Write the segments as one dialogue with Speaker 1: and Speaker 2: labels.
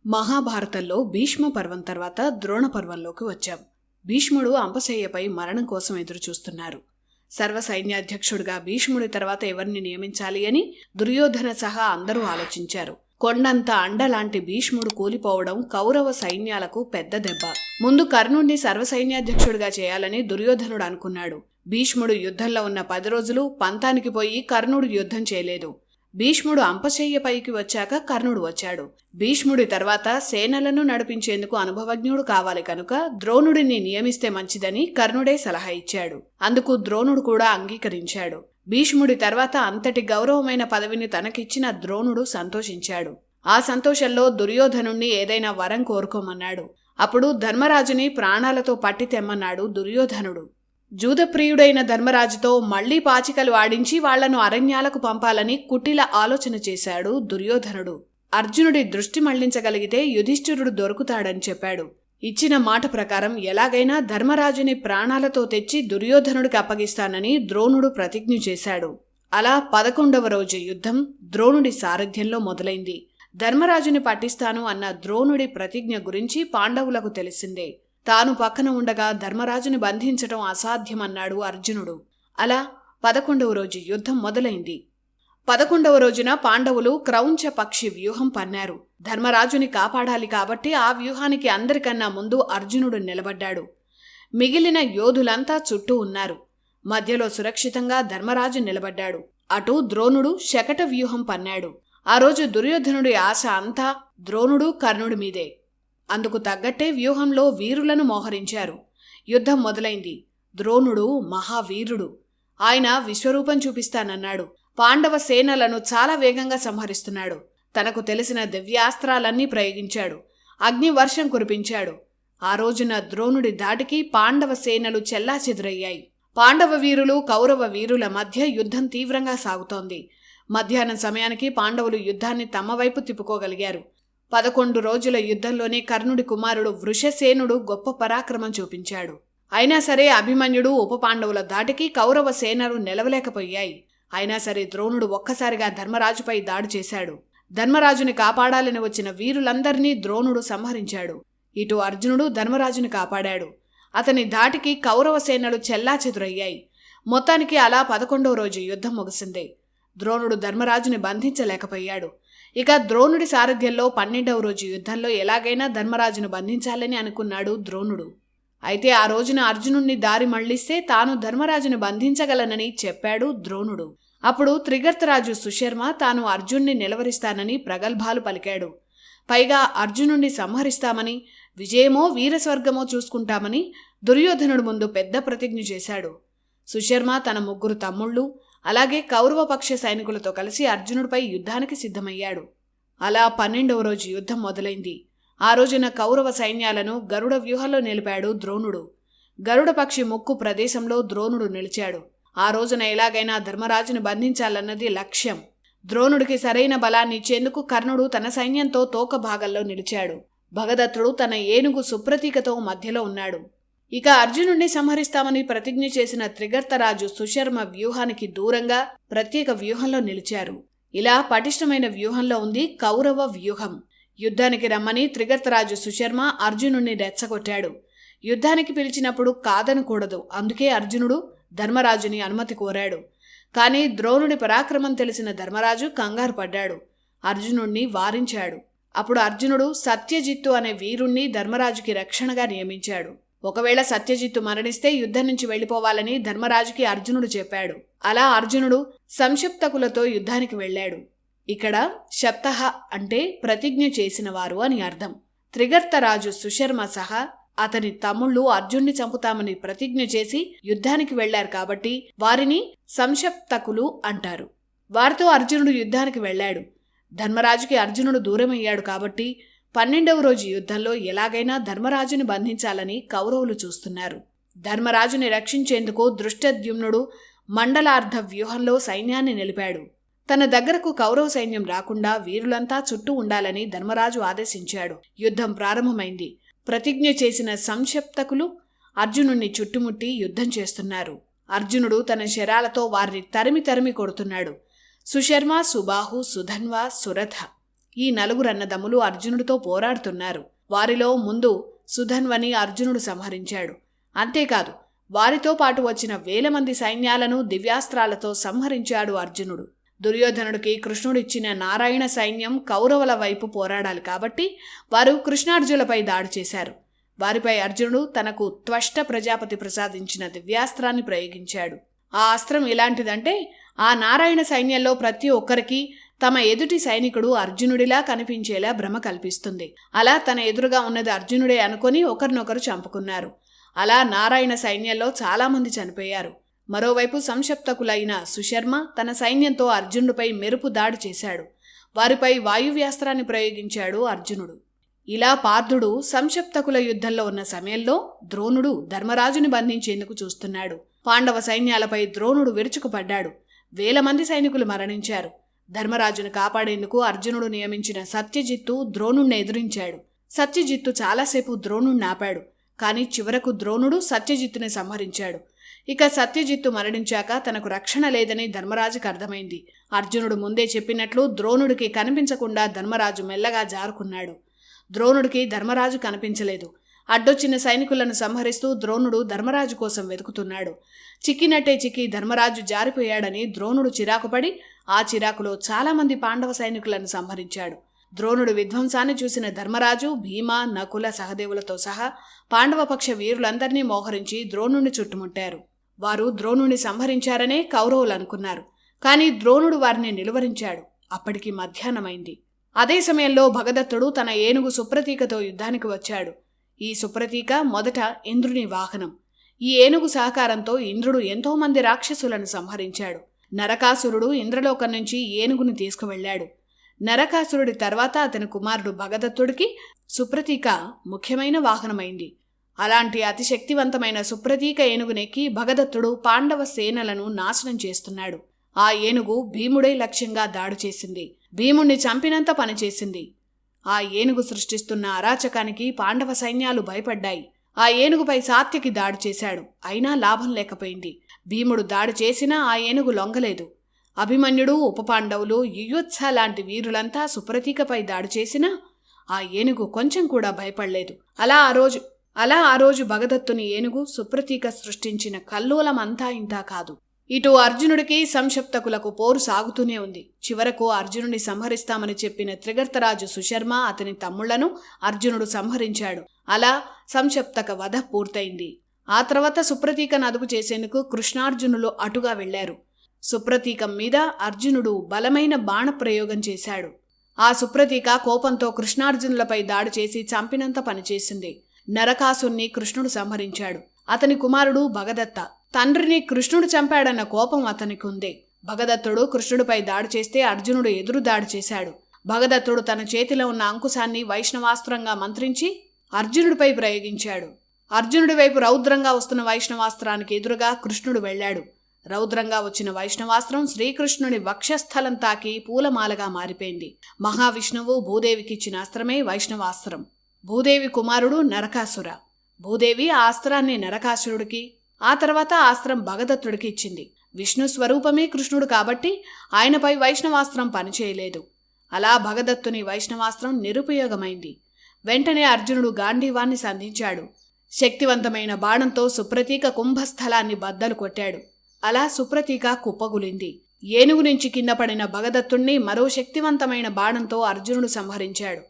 Speaker 1: మహాభారతంలో భీష్మ పర్వం తర్వాత ద్రోణ పర్వంలోకి వచ్చాం. భీష్ముడు అంపశయ్యపై మరణం కోసం ఎదురుచూస్తున్నారు. సర్వ సైన్యాధ్యక్షుడిగా భీష్ముడి తర్వాత ఎవరిని నియమించాలి అని దుర్యోధన సహా అందరూ ఆలోచించారు. కొండంత అండలాంటి భీష్ముడు కూలిపోవడం కౌరవ సైన్యాలకు పెద్ద దెబ్బ. ముందు కర్ణుణ్ణి సర్వసైన్యాధ్యక్షుడిగా చేయాలని దుర్యోధనుడు అనుకున్నాడు. భీష్ముడు యుద్ధంలో ఉన్న 10 రోజులు పంతానికి పోయి కర్ణుడు యుద్ధం చేయలేదు. భీష్ముడు అంపశయ్యపైకి వచ్చాక కర్ణుడు వచ్చాడు. భీష్ముడి తర్వాత సేనలను నడిపించేందుకు అనుభవజ్ఞుడు కావాలి కనుక ద్రోణుడిని నియమిస్తే మంచిదని కర్ణుడే సలహా ఇచ్చాడు. అందుకు ద్రోణుడు కూడా అంగీకరించాడు. భీష్ముడి తర్వాత అంతటి గౌరవమైన పదవిని తనకిచ్చిన ద్రోణుడు సంతోషించాడు. ఆ సంతోషంలో దుర్యోధనుణ్ణి ఏదైనా వరం కోరుకోమన్నాడు. అప్పుడు ధర్మరాజుని ప్రాణాలతో పట్టి తెమ్మన్నాడు దుర్యోధనుడు. జూదప్రియుడైన ధర్మరాజుతో మళ్లీ పాచికలు ఆడించి వాళ్లను అరణ్యాలకు పంపాలని కుటిల ఆలోచన చేశాడు దుర్యోధనుడు. అర్జునుడి దృష్టి మళ్లించగలిగితే యుధిష్ఠిరుడు దొరుకుతాడని చెప్పాడు. ఇచ్చిన మాట ప్రకారం ఎలాగైనా ధర్మరాజుని ప్రాణాలతో తెచ్చి దుర్యోధనుడికి అప్పగిస్తానని ద్రోణుడు ప్రతిజ్ఞ చేశాడు. అలా 11వ రోజు యుద్ధం ద్రోణుడి సారథ్యంలో మొదలైంది. ధర్మరాజుని పట్టిస్తాను అన్న ద్రోణుడి ప్రతిజ్ఞ గురించి పాండవులకు తెలిసిందే. తాను పక్కన ఉండగా ధర్మరాజుని బంధించటం అసాధ్యమన్నాడు అర్జునుడు. అలా 11వ రోజు యుద్ధం మొదలైంది. 11వ రోజున పాండవులు క్రౌంచ పక్షి వ్యూహం పన్నారు. ధర్మరాజుని కాపాడాలి కాబట్టి ఆ వ్యూహానికి అందరికన్నా ముందు అర్జునుడు నిలబడ్డాడు. మిగిలిన యోధులంతా చుట్టూ ఉన్నారు. మధ్యలో సురక్షితంగా ధర్మరాజు నిలబడ్డాడు. అటు ద్రోణుడు శకట వ్యూహం పన్నాడు. ఆ రోజు దుర్యోధనుడి ఆశ అంతా ద్రోణుడు కర్ణుడి మీదే. అందుకు తగ్గట్టే వ్యూహంలో వీరులను మోహరించారు. యుద్ధం మొదలైంది. ద్రోణుడు మహావీరుడు. ఆయన విశ్వరూపం చూపిస్తానన్నాడు. పాండవ సేనలను చాలా వేగంగా సంహరిస్తున్నాడు. తనకు తెలిసిన దివ్యాస్త్రాలన్నీ ప్రయోగించాడు. అగ్నివర్షం కురిపించాడు. ఆ రోజున ద్రోణుడి దాటికి పాండవ సేనలు చెల్లాచెదురయ్యాయి. పాండవ వీరులు కౌరవ వీరుల మధ్య యుద్ధం తీవ్రంగా సాగుతోంది. మధ్యాహ్నం సమయానికి పాండవులు యుద్ధాన్ని తమ వైపు తిప్పుకోగలిగారు. 11 రోజుల యుద్ధంలోనే కర్ణుడి కుమారుడు వృషసేనుడు గొప్ప పరాక్రమం చూపించాడు. అయినా సరే అభిమన్యుడు ఉప పాండవుల దాటికి కౌరవ సేనలు నిలవలేకపోయాయి. అయినా సరే ద్రోణుడు ఒక్కసారిగా ధర్మరాజుపై దాడి చేశాడు. ధర్మరాజుని కాపాడాలని వచ్చిన వీరులందరినీ ద్రోణుడు సంహరించాడు. ఇటు అర్జునుడు ధర్మరాజుని కాపాడాడు. అతని దాటికి కౌరవ సేనలు చెల్లాచెదురయ్యాయి. మొత్తానికి అలా 11వ రోజు యుద్ధం ముగిసింది. ద్రోణుడు ధర్మరాజుని బంధించలేకపోయాడు. ఇక ద్రోణుడి సారథ్యంలో 12వ రోజు యుద్ధంలో ఎలాగైనా ధర్మరాజును బంధించాలని అనుకున్నాడు ద్రోణుడు. అయితే ఆ రోజున అర్జునుణ్ణి దారి మళ్లిస్తే తాను ధర్మరాజును బంధించగలనని చెప్పాడు ద్రోణుడు. అప్పుడు త్రిగర్తరాజు సుశర్మ తాను అర్జున్ని నిలవరిస్తానని ప్రగల్భాలు పలికాడు. పైగా అర్జునుణ్ణి సంహరిస్తామని, విజయమో వీరస్వర్గమో చూసుకుంటామని దుర్యోధనుడు ముందు పెద్ద ప్రతిజ్ఞ చేశాడు. సుశర్మ తన 3 తమ్ముళ్ళు అలాగే కౌరవపక్ష సైనికులతో కలిసి అర్జునుడిపై యుద్ధానికి సిద్ధమయ్యాడు. అలా 12వ రోజు యుద్ధం మొదలైంది. ఆ రోజున కౌరవ సైన్యాలను గరుడ వ్యూహంలో నిలిపాడు ద్రోణుడు. గరుడ పక్షి ముక్కు ప్రదేశంలో ద్రోణుడు నిలిచాడు. ఆ రోజున ఎలాగైనా ధర్మరాజుని బంధించాలన్నది లక్ష్యం. ద్రోణుడికి సరైన బలాన్ని ఇచ్చేందుకు కర్ణుడు తన సైన్యంతో తోక భాగంలో నిలిచాడు. భగదత్తుడు తన ఏనుగు సుప్రతీకతో మధ్యలో ఉన్నాడు. ఇక అర్జునుడిని సంహరిస్తామని ప్రతిజ్ఞ చేసిన త్రిగర్తరాజు సుశర్మ వ్యూహానికి దూరంగా ప్రత్యేక వ్యూహంలో నిలిచారు. ఇలా పటిష్టమైన వ్యూహంలో ఉంది కౌరవ వ్యూహం. యుద్ధానికి రమ్మని త్రిగర్తరాజు సుశర్మ అర్జునుడిని రెచ్చగొట్టాడు. యుద్ధానికి పిలిచినప్పుడు కాదనకూడదు. అందుకే అర్జునుడు ధర్మరాజుని అనుమతి కోరాడు. కానీ ద్రోణుడి పరాక్రమం తెలిసిన ధర్మరాజు కంగారు పడ్డాడు. అర్జునుణ్ణి వారించాడు. అప్పుడు అర్జునుడు సత్యజిత్తు అనే వీరుణ్ణి ధర్మరాజుకి రక్షణగా నియమించాడు. ఒకవేళ సత్యజిత్తు మరణిస్తే యుద్ధం నుంచి వెళ్లిపోవాలని ధర్మరాజుకి అర్జునుడు చెప్పాడు. అలా అర్జునుడు సంక్షిప్తకులతో యుద్ధానికి వెళ్లాడు. ఇక్కడ శప్తః అంటే ప్రతిజ్ఞ చేసినవారు అని అర్థం. త్రిగర్తరాజు సుశర్మ సహా అతని తమ్ముళ్ళు అర్జున్ని చంపుతామని ప్రతిజ్ఞ చేసి యుద్ధానికి వెళ్లారు కాబట్టి వారిని సంక్షిప్తకులు అంటారు. వారితో అర్జునుడు యుద్ధానికి వెళ్లాడు. ధర్మరాజుకి అర్జునుడు దూరమయ్యాడు కాబట్టి 12వ రోజు యుద్ధంలో ఎలాగైనా ధర్మరాజుని బంధించాలని కౌరవులు చూస్తున్నారు. ధర్మరాజుని రక్షించేందుకు దృష్టద్యుమ్నుడు మండలార్ధ వ్యూహంలో సైన్యాన్ని నిలిపాడు. తన దగ్గరకు కౌరవ సైన్యం రాకుండా వీరులంతా చుట్టూ ఉండాలని ధర్మరాజు ఆదేశించాడు. యుద్ధం ప్రారంభమైంది. ప్రతిజ్ఞ చేసిన సంక్షిప్తకులు అర్జునుణ్ణి చుట్టుముట్టి యుద్ధం చేస్తున్నారు. అర్జునుడు తన శరాలతో వారిని తరిమి కొడుతున్నాడు. సుశర్మ, సుబాహు, సుధన్వ, సురథ ఈ 4 అన్నదమ్ములు అర్జునుడితో పోరాడుతున్నారు. వారిలో ముందు సుధన్వని అర్జునుడు సంహరించాడు. అంతేకాదు వారితో పాటు వచ్చిన వేల మంది సైన్యాలను దివ్యాస్త్రాలతో సంహరించాడు అర్జునుడు. దుర్యోధనుడికి కృష్ణుడిచ్చిన నారాయణ సైన్యం కౌరవుల వైపు పోరాడాలి కాబట్టి వారు కృష్ణార్జునులపై దాడి చేశారు. వారిపై అర్జునుడు తనకు త్వష్ట ప్రజాపతి ప్రసాదించిన దివ్యాస్త్రాన్ని ప్రయోగించాడు. ఆ అస్త్రం ఎలాంటిదంటే ఆ నారాయణ సైన్యంలో ప్రతి ఒక్కరికి తమ ఎదుటి సైనికుడు అర్జునుడిలా కనిపించేలా భ్రమ కల్పిస్తుంది. అలా తన ఎదురుగా ఉన్నది అర్జునుడే అనుకొని ఒకరినొకరు చంపుకున్నారు. అలా నారాయణ సైన్యంలో చాలామంది చనిపోయారు. మరోవైపు సంశప్తకులైన సుశర్మ తన సైన్యంతో అర్జునుడిపై మెరుపు దాడి చేశాడు. వారిపై వాయువ్యాస్త్రాన్ని ప్రయోగించాడు అర్జునుడు. ఇలా పార్థుడు సంశప్తకుల యుద్ధంలో ఉన్న సమయంలో ద్రోణుడు ధర్మరాజుని బంధించేందుకు చూస్తున్నాడు. పాండవ సైన్యాలపై ద్రోణుడు విరుచుకుపడ్డాడు. వేల మంది సైనికులు మరణించారు. ధర్మరాజును కాపాడేందుకు అర్జునుడు నియమించిన సత్యజిత్తు ద్రోణుణ్ణి ఎదురించాడు. సత్యజిత్తు చాలాసేపు ద్రోణుణ్ణి ఆపాడు. కానీ చివరకు ద్రోణుడు సత్యజిత్తుని సంహరించాడు. ఇక సత్యజిత్తు మరణించాక తనకు రక్షణ లేదని ధర్మరాజుకు అర్థమైంది. అర్జునుడు ముందే చెప్పినట్లు ద్రోణుడికి కనిపించకుండా ధర్మరాజు మెల్లగా జారుకున్నాడు. ద్రోణుడికి ధర్మరాజు కనిపించలేదు. అడ్డొచ్చిన సైనికులను సంహరిస్తూ ద్రోణుడు ధర్మరాజు కోసం వెతుకుతున్నాడు. చిక్కినట్టే చిక్కి ధర్మరాజు జారిపోయాడని ద్రోణుడు చిరాకుపడి ఆ చిరాకులో చాలామంది పాండవ సైనికులను సంహరించాడు. ద్రోణుడు విధ్వంసాన్ని చూసిన ధర్మరాజు భీమ, నకుల, సహదేవులతో సహా పాండవపక్ష వీరులందరినీ మోహరించి ద్రోణుణ్ణి చుట్టుముట్టారు. వారు ద్రోణుణ్ణి సంహరించారనే కౌరవులు అనుకున్నారు. కానీ ద్రోణుడు వారిని నిలువరించాడు. అప్పటికి మధ్యాహ్నమైంది. అదే సమయంలో భగదత్తుడు తన ఏనుగు సుప్రతీకతో యుద్ధానికి వచ్చాడు. ఈ సుప్రతీక మొదట ఇంద్రుని వాహనం. ఈ ఏనుగు సహకారంతో ఇంద్రుడు ఎంతోమంది రాక్షసులను సంహరించాడు. నరకాసురుడు ఇంద్రలోకం నుంచి ఏనుగుని తీసుకువెళ్లాడు. నరకాసురుడి తర్వాత అతని కుమారుడు భగదత్తుడికి సుప్రతీక ముఖ్యమైన వాహనమైంది. అలాంటి అతిశక్తివంతమైన సుప్రతీక ఏనుగునెక్కి భగదత్తుడు పాండవ సేనలను నాశనం చేస్తున్నాడు. ఆ ఏనుగు భీముడే లక్ష్యంగా దాడి చేసింది. భీముణ్ణి చంపినంత పనిచేసింది. ఆ ఏనుగు సృష్టిస్తున్న అరాచకానికి పాండవ సైన్యాలు భయపడ్డాయి. ఆ ఏనుగుపై సాత్యకి దాడి చేశాడు. అయినా లాభం లేకపోయింది. భీముడు దాడి చేసినా ఆ ఏనుగు లొంగలేదు. అభిమన్యుడు, ఉపపాండవులు, యుయుత్స లాంటి వీరులంతా సుప్రతీకపై దాడి చేసినా ఆ ఏనుగు కొంచెం కూడా భయపడలేదు. అలా ఆ రోజు భగదత్తుని ఏనుగు సుప్రతీక సృష్టించిన కల్లోలం అంతా ఇంతా కాదు. ఇటు అర్జునుడికి సంశప్తకులకు పోరు సాగుతూనే ఉంది. చివరకు అర్జునుడిని సంహరిస్తామని చెప్పిన త్రిగర్తరాజు సుశర్మ, అతని తమ్ముళ్లను అర్జునుడు సంహరించాడు. అలా సంశప్తక వధ పూర్తయింది. ఆ తర్వాత సుప్రతీకను అదుపు చేసేందుకు కృష్ణార్జునులు అటుగా వెళ్లారు. సుప్రతీకం మీద అర్జునుడు బలమైన బాణప్రయోగం చేశాడు. ఆ సుప్రతీక కోపంతో కృష్ణార్జునులపై దాడి చేసి చంపినంత పనిచేసింది. నరకాసుని కృష్ణుడు సంహరించాడు. అతని కుమారుడు భగదత్త. తండ్రిని కృష్ణుడు చంపాడన్న కోపం అతనికి ఉంది. భగదత్తుడు కృష్ణుడిపై దాడి చేస్తే అర్జునుడు ఎదురు దాడి చేశాడు. భగదత్తుడు తన చేతిలో ఉన్న అంకుశాన్ని వైష్ణవాస్త్రంగా మంత్రించి అర్జునుడిపై ప్రయోగించాడు. అర్జునుడి వైపు రౌద్రంగా వస్తున్న వైష్ణవాస్త్రానికి ఎదురుగా కృష్ణుడు వెళ్లాడు. రౌద్రంగా వచ్చిన వైష్ణవాస్త్రం శ్రీకృష్ణుని వక్షస్థలం తాకి పూలమాలగా మారిపోయింది. మహావిష్ణువు భూదేవికిచ్చిన అస్త్రమే వైష్ణవాస్త్రం. భూదేవి కుమారుడు నరకాసుర. భూదేవి ఆ అస్త్రాన్ని నరకాసురుడికి, ఆ తర్వాత ఆ అస్త్రం భగదత్తుడికి ఇచ్చింది. విష్ణు స్వరూపమే కృష్ణుడు కాబట్టి ఆయనపై వైష్ణవాస్త్రం పనిచేయలేదు. అలా భగదత్తుని వైష్ణవాస్త్రం నిరుపయోగమైంది. వెంటనే అర్జునుడు గాంధీవాన్ని సంధించాడు. శక్తివంతమైన బాణంతో సుప్రతీక కుంభస్థలాన్ని బద్దలు కొట్టాడు. అలా సుప్రతీక కుప్పగులింది. ఏనుగు నుంచి కింద పడిన భగదత్తుణ్ణి మరో శక్తివంతమైన బాణంతో అర్జునుడు సంహరించాడు.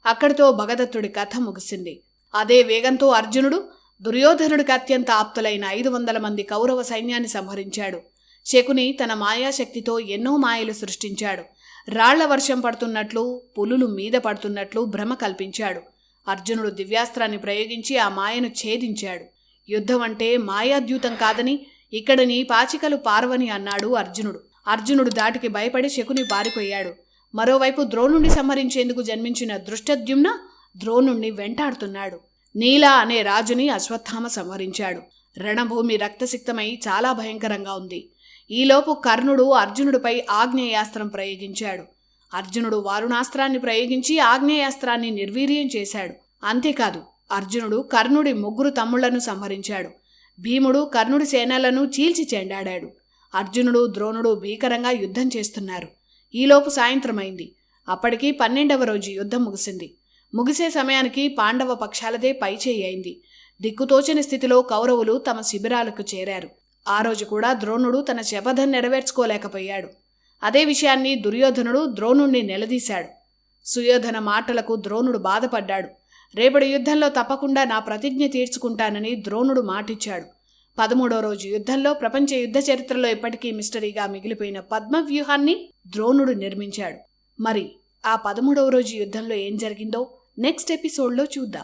Speaker 1: అక్కడితో భగదత్తుడి కథ ముగిసింది. అదే వేగంతో అర్జునుడు దుర్యోధనుడికి అత్యంత ఆప్తులైన 500 మంది కౌరవ సైన్యాన్ని సంహరించాడు. శకుని తన మాయాశక్తితో ఎన్నో మాయలు సృష్టించాడు. రాళ్ల వర్షం పడుతున్నట్లు, పులులు మీద పడుతున్నట్లు భ్రమ కల్పించాడు. అర్జునుడు దివ్యాస్త్రాన్ని ప్రయోగించి ఆ మాయను ఛేదించాడు. యుద్ధం అంటే మాయాద్యూతం కాదని ఇక్కడని పాచికలు పార్వని అన్నాడు అర్జునుడు. అర్జునుడు దాటికి భయపడి శకుని పారిపోయాడు. మరోవైపు ద్రోణుణ్ణి సంహరించేందుకు జన్మించిన దృష్టద్యుమ్న ద్రోణుణ్ణి వెంటాడుతున్నాడు. నీల అనే రాజుని అశ్వత్థామ సంహరించాడు. రణభూమి రక్తసిక్తమై చాలా భయంకరంగా ఉంది. ఈలోపు కర్ణుడు అర్జునుడిపై ఆగ్నేయాస్త్రం ప్రయోగించాడు. అర్జునుడు వారుణాస్త్రాన్ని ప్రయోగించి ఆగ్నేయాస్త్రాన్ని నిర్వీర్యం చేశాడు. అంతేకాదు అర్జునుడు కర్ణుడి 3 తమ్ముళ్లను సంహరించాడు. భీముడు కర్ణుడి సేనలను చీల్చి చెండాడాడు. అర్జునుడు, ద్రోణుడు భీకరంగా యుద్ధం చేస్తున్నారు. ఈలోపు సాయంత్రమైంది. అప్పటికి 12వ రోజు యుద్ధం ముగిసింది. ముగిసే సమయానికి పాండవ పక్షాలదే పైచేయి అయింది. దిక్కుతోచని స్థితిలో కౌరవులు తమ శిబిరాలకు చేరారు. ఆ రోజు కూడా ద్రోణుడు తన శపథం నెరవేర్చుకోలేకపోయాడు. అదే విషయాన్ని దుర్యోధనుడు ద్రోణుణ్ణి నిలదీశాడు. సుయోధన మాటలకు ద్రోణుడు బాధపడ్డాడు. రేపటి యుద్ధంలో తప్పకుండా నా ప్రతిజ్ఞ తీర్చుకుంటానని ద్రోణుడు మాటిచ్చాడు. 13వ రోజు యుద్ధంలో ప్రపంచ యుద్ధ చరిత్రలో ఎప్పటికీ మిస్టరీగా మిగిలిపోయిన పద్మవ్యూహాన్ని ద్రోణుడు నిర్మించాడు. మరి ఆ 13వ రోజు యుద్ధంలో ఏం జరిగిందో నెక్స్ట్ ఎపిసోడ్లో చూద్దాం.